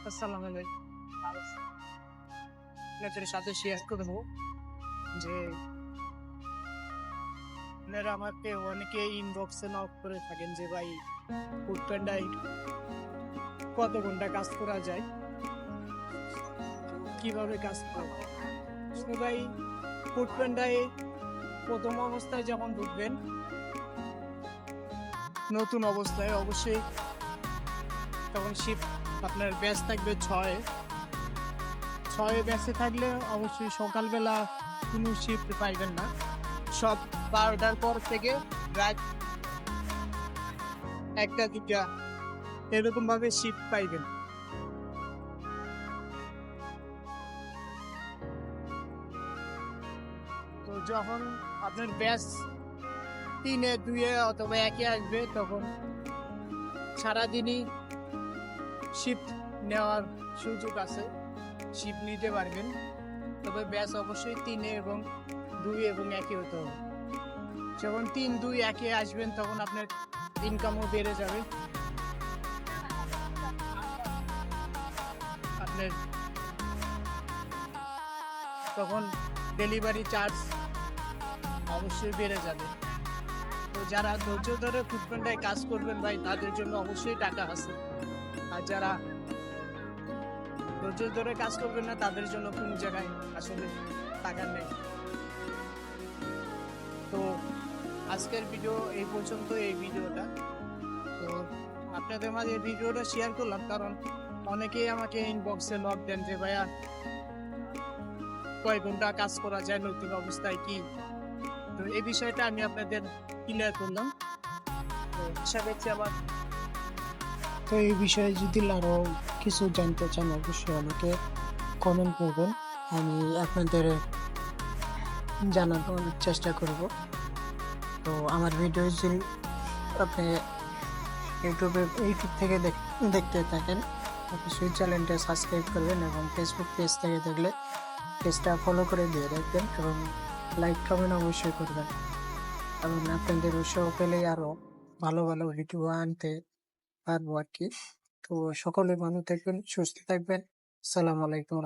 আসসালামু আলাইকুম। আপনাদের সাথে শেয়ার করবো যে আপনারা আমাকে অনেকে ইনবক্সে নক করে থাকেন যে ভাই ফুড প্যান্ডায় কত ঘন্টা কাজ করা যায়, কিভাবে কাজ করে। তো ভাই ফুড প্যান্ডায় প্রথম অবস্থায় যখন ঢুকবেন, নতুন অবস্থায় অবশ্যই তখন শিফট আপনার ব্যাচ থাকবে ছয় ব্যাচে থাকলে অবশ্যই সকালবেলা কোনো শিফট পাইবেন না। সব 12টার পর থেকে রাত 1টা 2টা এরকম ভাবে শিফট পাইবেন। তো যখন আপনার ব্যাচ 3-2 অথবা 1 আসবে তখন সারাদিনই শিফট নেওয়ার সুযোগ আছে, শিফট নিতে পারবেন। তবে ব্যাচ অবশ্যই 3 এবং 2 এবং 1 হতে হবে। যখন 3-2-1 আসবেন তখন আপনার ইনকামও বেড়ে যাবে, আপনার তখন ডেলিভারি চার্জ অবশ্যই বেড়ে যাবে। তো যারা ধৈর্য ধরে ফুড প্যান্ডায় কাজ করবেন ভাই, তাদের জন্য অবশ্যই টাকা আছে। আর যারা ধৈর্য ধরে কাজ করবেন না, তাদের জন্য কোনো জায়গায় আসলে টাকা নেই। তো আজকের ভিডিও এই পর্যন্ত, এই ভিডিওটা। তো আপনাদের মাঝে এই ভিডিওটা শেয়ার করলাম কারণ অনেকেই আমাকে ইনবক্সে নক দেন যে ভাইয়া কয় ঘন্টা কাজ করা যায় নতুন অবস্থায় কি। তো এই বিষয়টা আমি আপনাদের ক্লিয়ার করলাম। তো আশা করছি আবার তো এই বিষয়ে যদি আরো কিছু জানতে চান অবশ্যই আমাকে কমেন্ট করবেন, আমি আপনাদের জানানোর চেষ্টা করব। তো আমার ভিডিও যদি আপনি ইউটিউব থেকে দেখতে থাকেন, অবশ্যই চ্যানেলটা সাবস্ক্রাইব করবেন এবং ফেসবুক পেজ থেকে দেখলে পেজটা ফলো করে দিয়ে রাখবেন এবং লাইক কমেন্ট অবশ্যই করবেন। এবং আপনাদের উৎসাহ পেলে আরো ভালো ভালো ভিডিও আনতে পারবো আর কি। তো সকলে ভালো থাকবেন, সুস্থ থাকবেন। আসসালামু আলাইকুম।